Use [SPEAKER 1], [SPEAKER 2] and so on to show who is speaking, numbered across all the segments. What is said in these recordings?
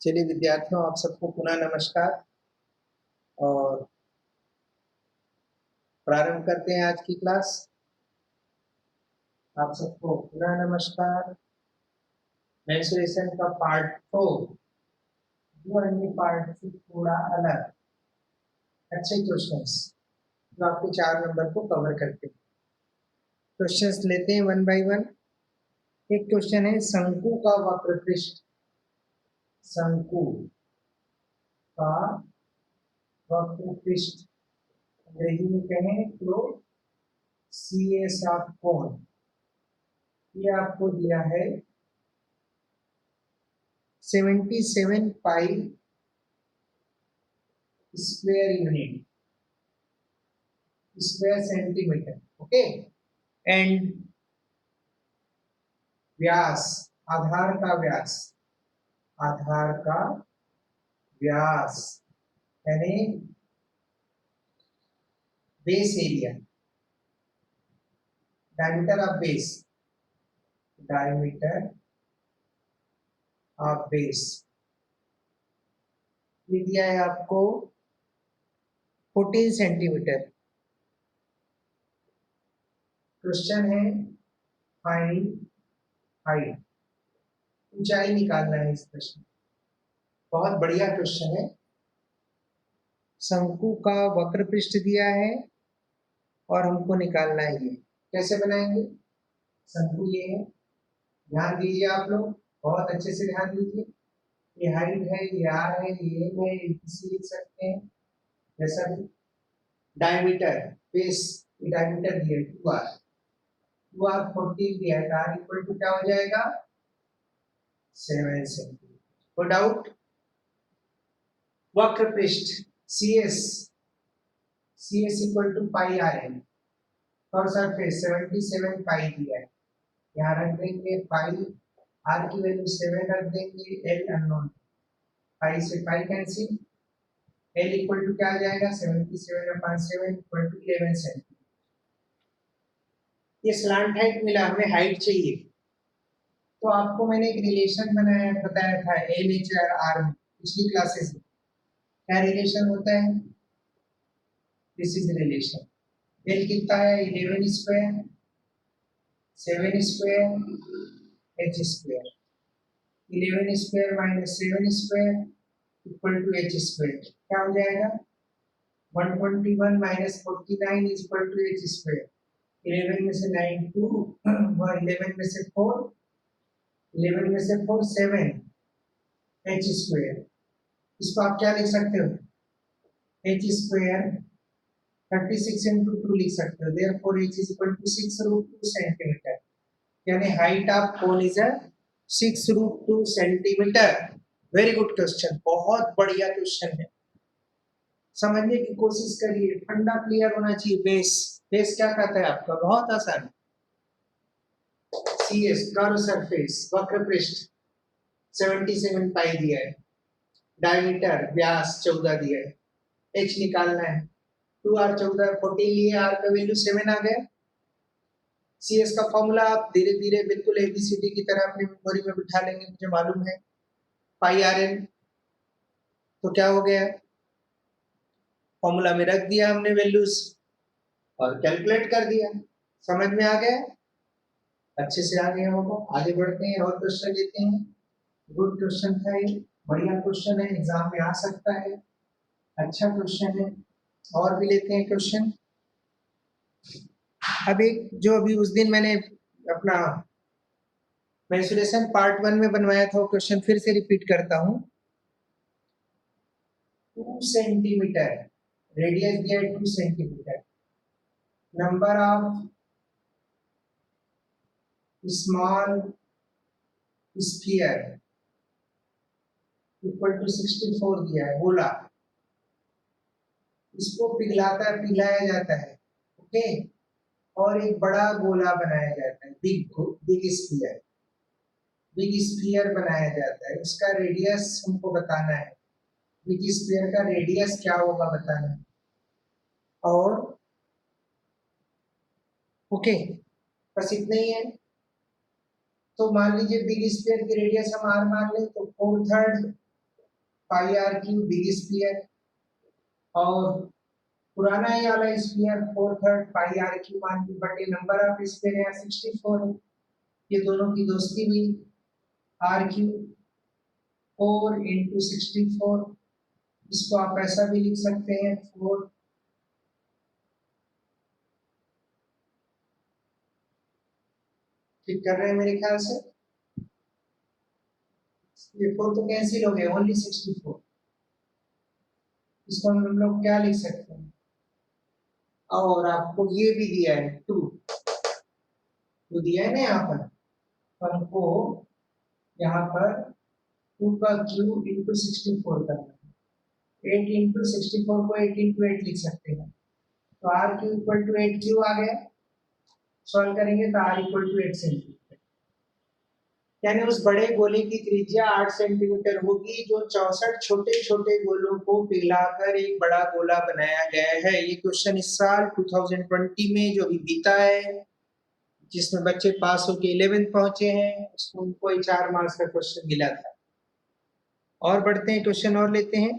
[SPEAKER 1] चलिए विद्यार्थियों, आप सबको पुनः नमस्कार और प्रारंभ करते हैं आज की क्लास। आप सबको पुनः नमस्कार। मेंस्ट्रुएशन का पार्ट 4 जो अन्य पार्ट से थोड़ा अलग अच्छे क्वेश्चंस जो आपके 4 नंबर को कवर करते हैं। क्वेश्चंस लेते हैं वन बाय वन। एक क्वेश्चन है शंकु का वक्र पृष्ठ। शंकु का वक्र पृष्ठ अंग्रेजी में कहें तो CS ऑफ कोण। ये आपको दिया है 77 pi square unit square centimetre. Okay, and व्यास आधार का व्यास यानी base area, diameter of base ये दिया है आपको 14 सेंटीमीटर। क्वेश्चन है फाइंड हाइट, ऊंचाई निकालना है इस प्रश्न। बहुत बढ़िया क्वेश्चन है। शंकु का वक्र पृष्ठ दिया है और हमको निकालना है ये। कैसे बनाएंगे? शंकु ये है, ध्यान दीजिए आप लोग, बहुत अच्छे से ध्यान दीजिए। ये हाइट है, ये आर है, ये एम है, इसी लिख सकते हैं जैसा भी। डायमीटर बेस, ये डायमीटर दिया है 2r 14 दिया है, r इक्वल टू क्या हो जाएगा 7 सेंटीमीटर। कोई डाउट? वक्र पृष्ठ CS equal to pi R N और सरफेस 77 पाई दिया है। यहाँ रख देंगे पाई, आर की वैल्यू 7 रख देंगे, एल अननोन, पाई से pi cancel, L equal to क्या आ जाएगा 77/7 इक्वल टू 11 सेंटीमीटर। ये स्लांट हाइट मिला, हमें हाइट चाहिए तो आपको मैंने एक रिलेशन बताया था LHR पिछली क्लासेस में। क्या रिलेशन होता है? This is relation. एल कितना है 11 square 7 square h square, 11 square minus 7 square equal to h square. क्या हो जाएगा 121 minus 49 is equal to h square. 11 में से 9 2 और 11 में से 4 7 h स्क्वायर। इसको आप क्या लिख सकते हो h स्क्वायर 36 into 2 लिख सकते हो। therefore h is equal to 6√2 centimetre, यानी height of cone is 6√2 centimetre. Very good question, बहुत बढ़िया क्वेश्चन है। समझने की कोशिश करिए, फंडा क्लियर होना चाहिए। बेस क्या कहता है आपका? बहुत आसान। CS कर्व सरफेस, वक्र पृष्ठ 77 पाई दिया है, डायमीटर व्यास 14 दिया है, h निकालना है 2r 14 14 लिए, r का वैल्यू 7 आ गया। CS का फॉर्मूला आप धीरे धीरे बिल्कुल ABCD की तरह अपनी मेमोरी में बिठा लेंगे, मुझे मालूम है। पाई आर एन, तो क्या हो गया फॉर्मूला में रख दिया हमने वैल्यूज और कैलकुलेट कर दिया। समझ में आ गया? अच्छे से आ गया होगा। आगे बढ़ते हैं और क्वेश्चन लेते हैं। गुड क्वेश्चन था ये, बढ़िया क्वेश्चन है, एग्जाम में आ सकता है, अच्छा क्वेश्चन है। और भी लेते हैं क्वेश्चन। अब एक जो अभी उस दिन मैंने अपना मेंस्ट्रुएशन पार्ट 1 में बनवाया था वो क्वेश्चन फिर से रिपीट करता हूँ। 2 सेंटीमीटर रेडियस दिया है, 2 centimetre. Number of small sphere equal to 64 दिया है, गोला। इसको पिघलाया जाता है, ओके, और एक बड़ा गोला बनाया जाता है, बिग स्फीयर बनाया जाता है। उसका रेडियस हमको बताना है, बिग स्फीयर का रेडियस क्या होगा बताना है। और ओके, बस इतना ही है। तो मान लीजिए बिग स्फीयर की रेडियस हम r मान लें तो 4/3 पाई आर क्यू बिग स्फीयर, और पुराना ये वाला स्फीयर 4/3 पाई आर क्यू मान ली, बट ये नंबर ऑफ स्फीयर यहाँ 64 है, ये दोनों की दोस्ती हुई, आर क्यू 4 इंटू 64, इसको आप ऐसा भी लिख सकते हैं 4 ठीक कर रहे हैं मेरे ख्याल से, ये 4 तो कैंसिल हो गए, ओनली 64, इसको हम लोग क्या लिख सकते हैं, और आपको ये भी दिया है 2, तो दिया है ना यहाँ पर, तो हमको यहाँ पर 2 का क्यूब इंटू 64 करना है, 8 इंटू 64 को 8 इंटू 8 लिख सकते हैं, तो r q equal to 8 q आ गया, सॉल्व करेंगे तो आर इक्वल टू 8 सेंटीमीटर, यानी उस बड़े गोले की त्रिज्या 8 सेंटीमीटर होगी, जो 64 छोटे छोटे गोलों को पिघलाकर एक बड़ा गोला बनाया गया है। ये क्वेश्चन इस साल 2020 में जो भी बीता है, जिसमें बच्चे पास होके 11th पहुंचे हैं, उसको उनको 4 मार्क्स का क्वेश्चन मिला था। और बढ़ते हैं, क्वेश्चन और लेते हैं,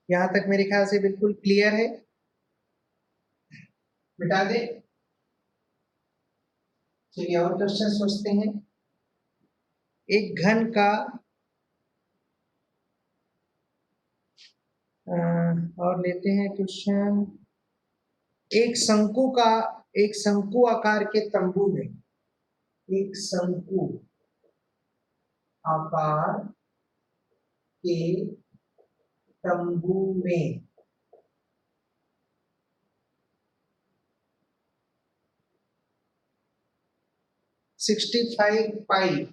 [SPEAKER 1] यहाँ तक मेरे ख्याल से बिल्कुल क्लियर है, मिटा दे। चलिए और क्वेश्चन सोचते हैं। एक घन का और लेते हैं क्वेश्चन, एक शंकु आकार के तंबू में, एक शंकु आकार के तंबू में 65 पाई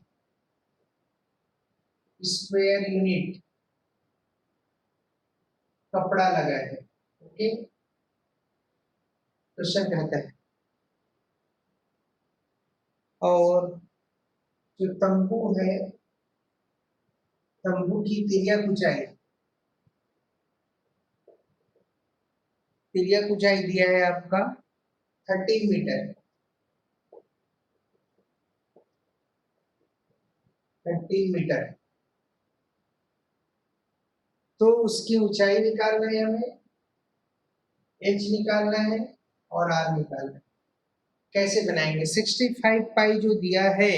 [SPEAKER 1] स्क्वायर यूनिट कपड़ा लगा है। ओके, क्वेश्चन कहता है, और जो तंबू है, तंबू की तिर्यक ऊंचाई, तिर्यक ऊंचाई दिया है आपका 13 मीटर, 13 मीटर, तो उसकी ऊंचाई निकालना है हमें, एच निकालना है और आर निकालना है। कैसे बनाएंगे? 65 पाई जो दिया है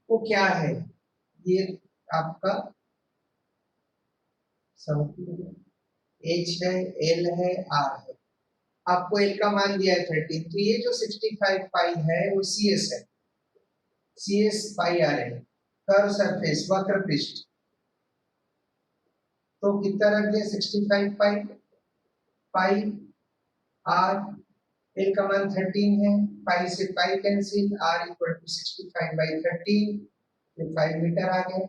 [SPEAKER 1] वो क्या है, ये आपका एच है, एल है, आर है, आपको एल का मान दिया है 13, तो ये जो 65 पाई है वो सी एस है, सी एस पाई आर है, कर्व सरफेस वक्र पृष्ठ, तो कितना रख दिया 65 पाई, पाई आर, एल का मान 13 है, पाई से pi cancel, R equal to 65/13, ये 5 मीटर आ गया।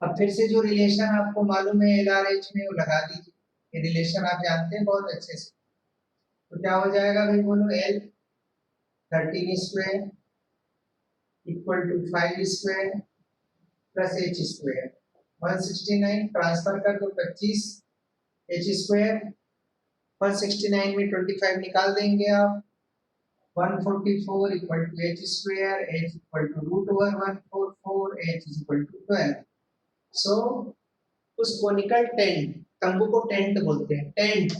[SPEAKER 1] अब फिर से जो रिलेशन आपको मालूम है एल आर एच में वो लगा दीजिए, ये रिलेशन आप जानते हैं बहुत अच्छे से, तो क्या हो जाएगा भाई बोलो, L 13 square equal to 5 square plus H square, 169 transfer कर दो 25, एच स्क्वायर 169 में 25 निकाल देंगे आप, 144 equal to H square, H equal to root over 144, H is equal to 12। So उस कोनिकल टेंट, तंबू को टेंट बोलते हैं, टेंट,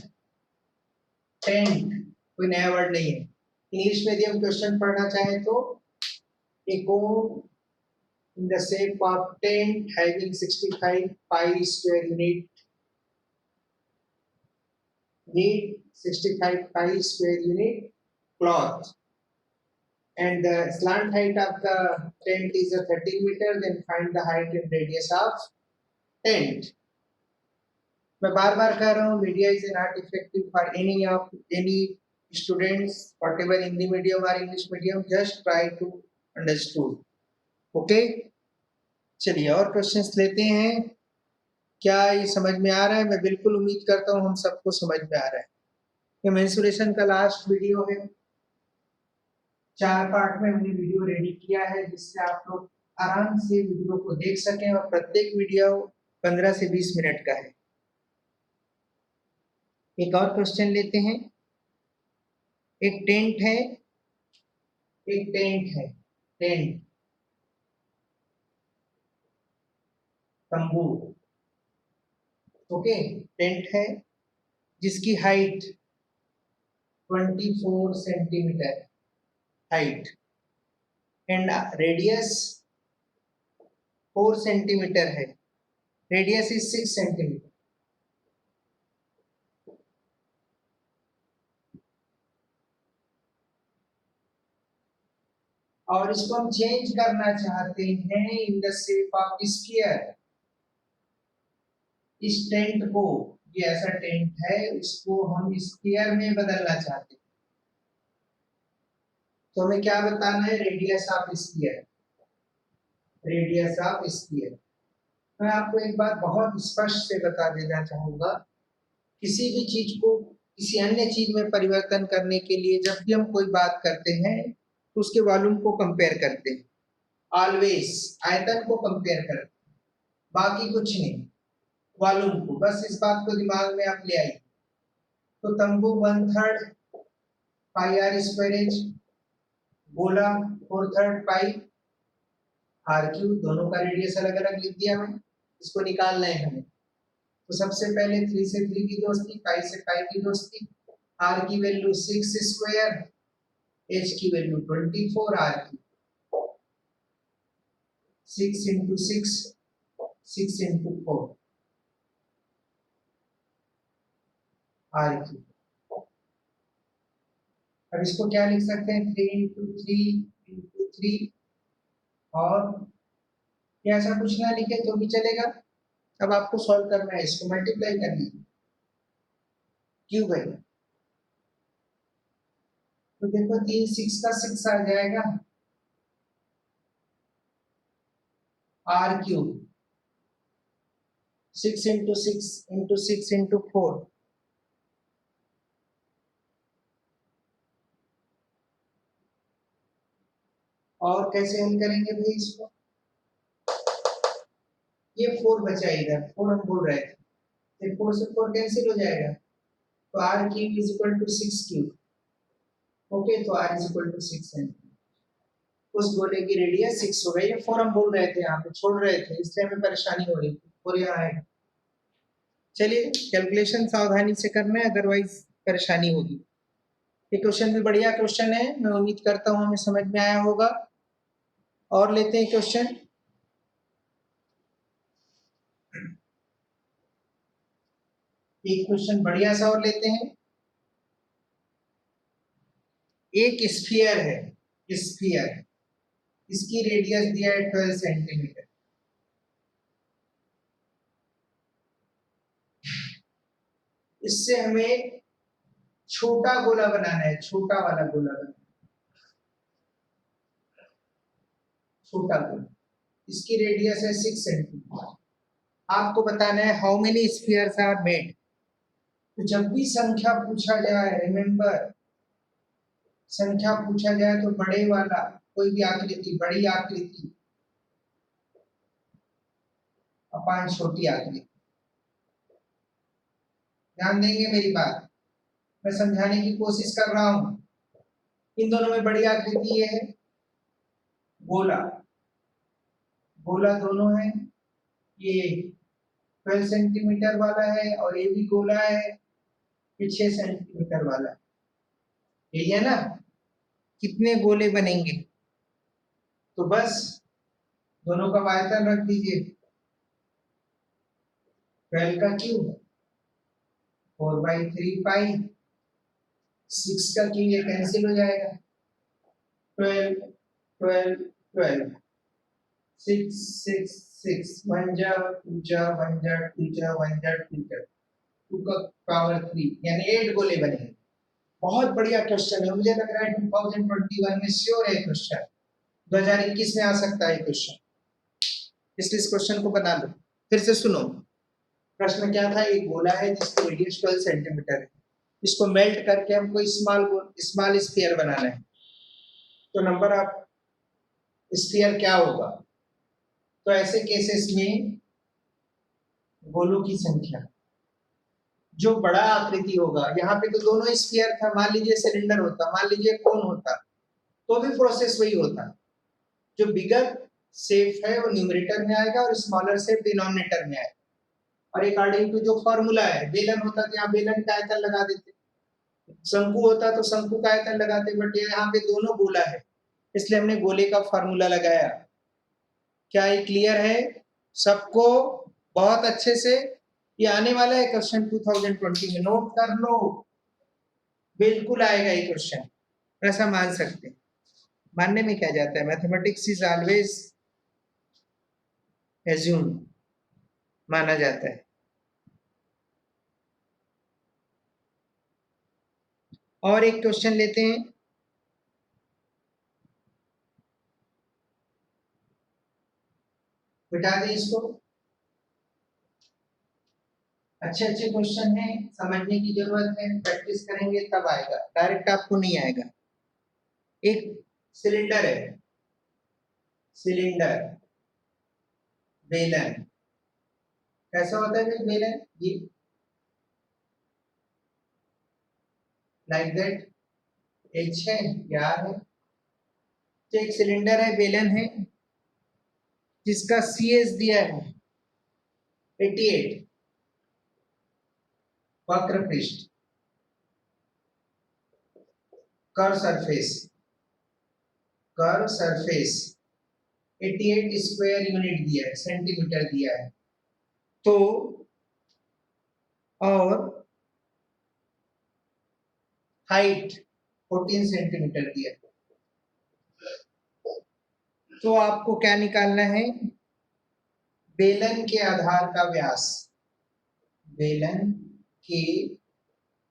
[SPEAKER 1] टेंट कोई नया वर्ड नहीं है, इंग्लिश में यदि हम क्वेश्चन पढ़ना चाहें तो a cone in the shape of tent having 65 pi square unit, need 65 pi square unit cloth, and the slant height of the tent is a 13 meter, then find the height and radius of tent. मैं बार बार कह रहा हूँ, media is not effective for any students whatever Hindi medium और English medium, just try to understood. Okay, चलिए और questions लेते हैं। क्या ये समझ में आ रहा है? मैं बिल्कुल उम्मीद करता हूँ हम सबको समझ में आ रहा है। ये मेंसुरेशन का लास्ट वीडियो है, 4 पार्ट में हमने वीडियो रेडी किया है, जिससे आप लोग आराम से वीडियो को देख सकें, और प्रत्येक वीडियो 15 से 20 मिनट का है। एक और क्वेश्चन लेते हैं। एक टेंट है, एक टेंट है, टेंट तंबू, ओके, टेंट है जिसकी height 24 centimetre height and radius 4 centimetre है, रेडियस इज 6 सेंटीमीटर। और इसको हम चेंज करना चाहते हैं in the shape of sphere. इस टेंट को, ये ऐसा टेंट है, इसको हम स्फीयर में बदलना चाहते हैं। तो हमें क्या बताना है? Radius of sphere, radius of sphere. मैं आपको एक बात बहुत स्पष्ट से बता देना चाहूंगा, किसी भी चीज को किसी अन्य चीज में परिवर्तन करने के लिए जब भी हम कोई बात करते हैं तो उसके वॉल्यूम को कंपेयर करते हैं, ऑलवेज आयतन को कंपेयर करते हैं, बाकी कुछ नहीं, वॉल्यूम को। बस इस बात को दिमाग में आप ले आइए। तो तंबू 1/3 पाई आर स्क्वायरेज, गोला 4/3 पाई आर क्यूब, दोनों का रेडियस अलग अलग लिख दिया मैंने, इसको निकालना है हमें। तो सबसे पहले 3 से 3 की दोस्ती, पाई से पाई की दोस्ती, आर की वैल्यू 6 स्क्वायर, एच की वैल्यू 24, आर की 6 इंटू 6, 6 इंटू 4 आर की। अब इसको क्या लिख सकते हैं? 3 इंटू 3 इंटू 3, और ऐसा कुछ ना लिखे तो भी चलेगा। अब आपको सॉल्व करना है, इसको मल्टीप्लाई करना है, क्यूब है। तो देखो 3 6 का 6 आ जाएगा, R cube 6 into 6 into 6 into 4, और कैसे हल करेंगे भाई इसको? ये 4 बचा इधर, 4 हम बोल रहे थे, 4 से 4 कैंसिल हो जाएगा, तो r cube is equal to 6 cube, okay. तो r is equal to 6 centimetre. उस गोले की रेडियस 6 हो गई। ये 4 हम बोल रहे थे, यहाँ पे छोड़ रहे थे, इसलिए हमें परेशानी हो रही थी, और यहाँ है। चलिए कैलकुलेशन सावधानी से करना है, अदरवाइज परेशानी होगी। ये क्वेश्चन भी बढ़िया क्वेश्चन है, मैं उम्मीद करता हूँ हमें समझ में आया होगा। और लेते हैं क्वेश्चन। एक क्वेश्चन बढ़िया सा और लेते हैं। एक स्फीयर है, स्फीयर, इसकी रेडियस दिया है 12 सेंटीमीटर। इससे हमें छोटा गोला बनाना है, छोटा वाला गोला बनाना है, छोटा गोला, इसकी रेडियस है 6 सेंटीमीटर। आपको बताना है how many spheres are made. तो जब भी संख्या पूछा जाए, रिमेंबर, संख्या पूछा जाए तो बड़े वाला कोई भी आकृति, बड़ी आकृति अपान छोटी आकृति। ध्यान देंगे मेरी बात, मैं समझाने की कोशिश कर रहा हूं। इन दोनों में बड़ी आकृति ये है, गोला, गोला दोनों है, ये 12 सेंटीमीटर वाला है और ये भी गोला है, ये 6 सेंटीमीटर वाला है। यही है ना? कितने गोले बनेंगे? तो बस दोनों का आयतन रख दीजिए, 12 का क्यूब 4/3 पाई, 6 का क्यूब, ये कैंसिल हो जाएगा, 12 12 12, 6 6 6, 1 जा 2 जा 1 जा 2 जा 1 जा 2 जा, 2 का पावर 3, यानी 8 गोले बनेंगे। बहुत बढ़िया क्वेश्चन है, मुझे लग रहा है 2021 में श्योर है क्वेश्चन, 2021 में आ सकता है क्वेश्चन, इसलिए इस क्वेश्चन को बना लो। फिर से सुनो, प्रश्न क्या था? एक गोला है जिसकी रेडियस 12 सेंटीमीटर है, इसको मेल्ट करके हमको स्मॉल स्फीयर बनाना है। तो नंबर ऑफ स्फीयर क्या होगा? तो ऐसे केसेस में गोलों की संख्या, जो बड़ा आकृति होगा, यहाँ पे तो दोनों स्फीयर था, मान लीजिए सिलेंडर होता, मान लीजिए कोन होता, तो भी प्रोसेस वही होता। जो बिगर शेप है वो न्यूमरेटर में आएगा और स्मॉलर शेप डिनोमिनेटर में आएगा। और अकॉर्डिंग टू जो फॉर्मूला है, बेलन होता तो यहाँ बेलन का आयतन लगा देते, शंकु होता तो शंकु का आयतन लगाते, बट यहाँ पे दोनों गोला है इसलिए हमने गोले का फॉर्मूला लगाया। क्या ये क्लियर है सबको? बहुत अच्छे से ये आने वाला है क्वेश्चन 2020 में, नोट कर लो, बिल्कुल आएगा ये क्वेश्चन, ऐसा मान सकते हैं। मानने में क्या जाता है, मैथमेटिक्स इज ऑलवेज एज्यूम, माना जाता है। और एक क्वेश्चन लेते हैं, बिठा दें इसको। अच्छे अच्छे क्वेश्चन हैं, समझने की जरूरत है, प्रैक्टिस करेंगे तब आएगा, डायरेक्ट आपको नहीं आएगा। एक सिलेंडर है, सिलेंडर, बेलन, कैसा होता है भाई बेलन? ये लाइक दैट, एच है या है। तो एक सिलेंडर है, बेलन है, जिसका सी एस दिया है 88, वक्र पृष्ठ, curve surface, curve surface 88 square unit दिया है, सेंटीमीटर दिया है। तो और हाइट 14 सेंटीमीटर दिया है। तो आपको क्या निकालना है? बेलन के आधार का व्यास, बेलन के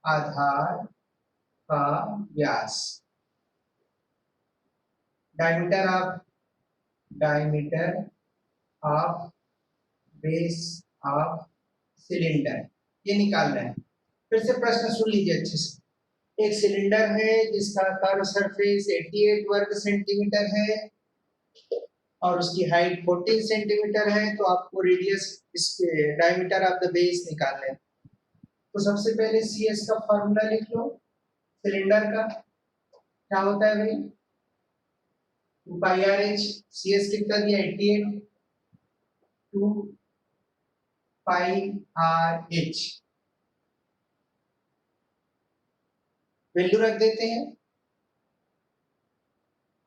[SPEAKER 1] आधार का व्यास, diameter of base of cylinder, ये निकालना है। फिर से प्रश्न सुन लीजिए अच्छे से। एक सिलेंडर है जिसका कर्व सरफेस 88 वर्ग सेंटीमीटर है और उसकी हाइट 14 सेंटीमीटर है, तो आपको रेडियस, इसके डायमीटर ऑफ द बेस निकालना है। तो सबसे पहले सी एस का फॉर्मूला लिख लो सिलेंडर का। क्या होता है भाई? 2 पाई आर एच, सी एस कितना दिया 88, 2 पाई आर एच, वैल्यू रख देते हैं।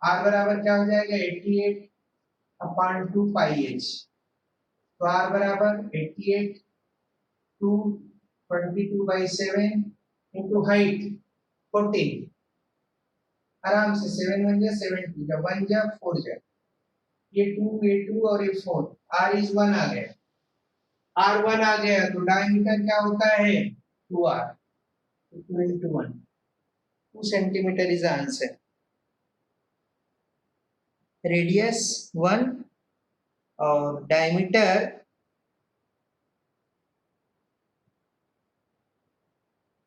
[SPEAKER 1] आर बराबर क्या हो जाएगा 88 अपॉन 2 पाई एच, तो आर बराबर 88 2 22/7 इंटू हाइट 14, आराम से 7 1 जा 7 2 जा 1 जा 4 जा, ये 2 और ये 4, r इज 1 आ गया, r1 आ गया, तो डायमीटर क्या होता है 2r, 2 into 1, 2 centimetre is answer. Radius 1 और डायमीटर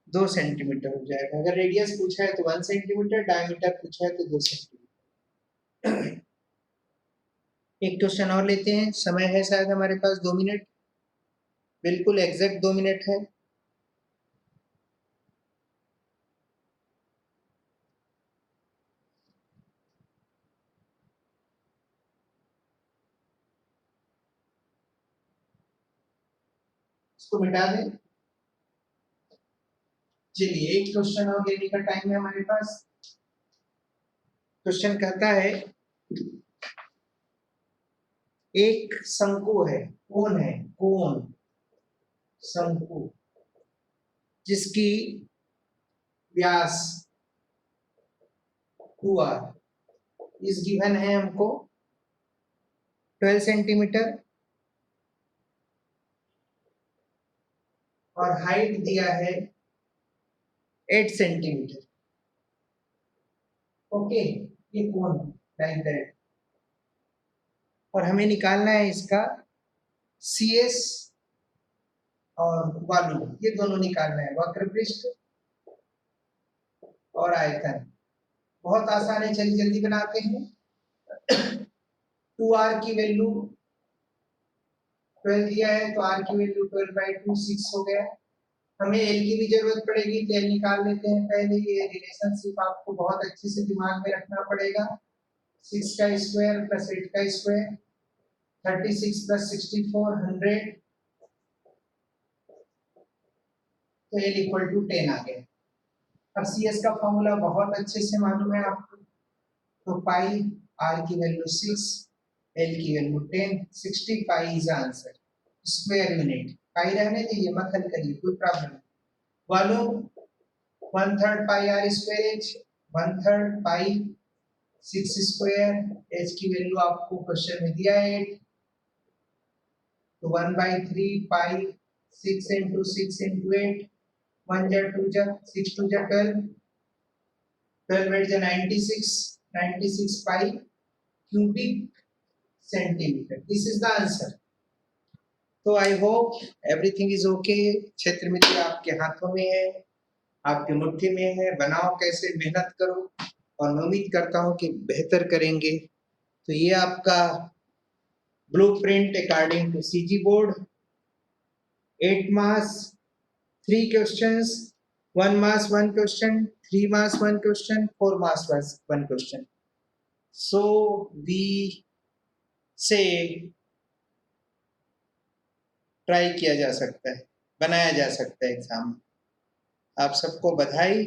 [SPEAKER 1] 2 सेंटीमीटर हो जाएगा। अगर रेडियस पूछा है तो 1 सेंटीमीटर, डायमीटर पूछा है तो 2 सेंटीमीटर। एक क्वेश्चन और लेते हैं, समय है शायद हमारे पास 2 मिनट, बिल्कुल एग्जैक्ट 2 मिनट है। इसको मिटा दें। चलिए एक क्वेश्चन और लेने का टाइम है हमारे पास। क्वेश्चन कहता है एक शंकु है, कोन है, कोन शंकु, जिसकी व्यास 2r इस गिवन है हमको 12 सेंटीमीटर और हाइट दिया है 8 सेंटीमीटर। ओके, ये कोन लाइक दैट, और हमें निकालना है इसका सी एस और वॉल्यूम, ये दोनों निकालना है, वक्र पृष्ठ और आयतन। बहुत आसान है, चलिए जल्दी बनाते हैं। 2r की वैल्यू 12 दिया है, तो r की वैल्यू 12/2 6 हो गया। हमें एल की भी जरूरत पड़ेगी, तो एल निकाल लेते हैं पहले। ये रिलेशनशिप आपको बहुत अच्छे से दिमाग में रखना पड़ेगा। 6 का स्क्वायर प्लस 8 का स्क्वायर 36 प्लस 64 100 तो L इक्वल टू 10 आ गया। अब CS का फॉर्मूला बहुत अच्छे से मालूम है आपको, तो पाई R की वैल्यू 6 L की value 10 60 pi is answer. Square unit pi रहने दीजिए, मत हल करिए, कोई प्रॉब्लम नहीं। Volume 1/3 pi R square H 1/3 pi 6 square H की वैल्यू आपको क्वेश्चन में दिया है 8 तो 1/3 पाई 6 into 6 into 8 1 जा 2 जा 6 2 जा 12 12 8 जा 96 pi cubic centimetre. This is the answer. तो I hope everything is okay. क्षेत्र मित्र आपके हाथों में है, आपकी मुट्ठी में है, बनाओ कैसे, मेहनत करो और मैं उम्मीद करता हूं कि बेहतर करेंगे। तो ये आपका blueprint according to CG board 8 marks 3 questions, 1 marks 1 question, 3 marks 1 question, 4 marks 1 question. So we say try किया जा सकता है, बनाया जा सकता है एग्जाम। आप सबको बधाई,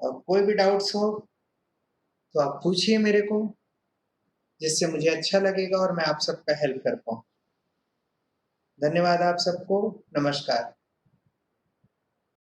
[SPEAKER 1] और कोई भी डाउट्स हो तो आप पूछिए मेरे को, जिससे मुझे अच्छा लगेगा और मैं आप सबका हेल्प कर पाऊँ। धन्यवाद आप सबको, नमस्कार।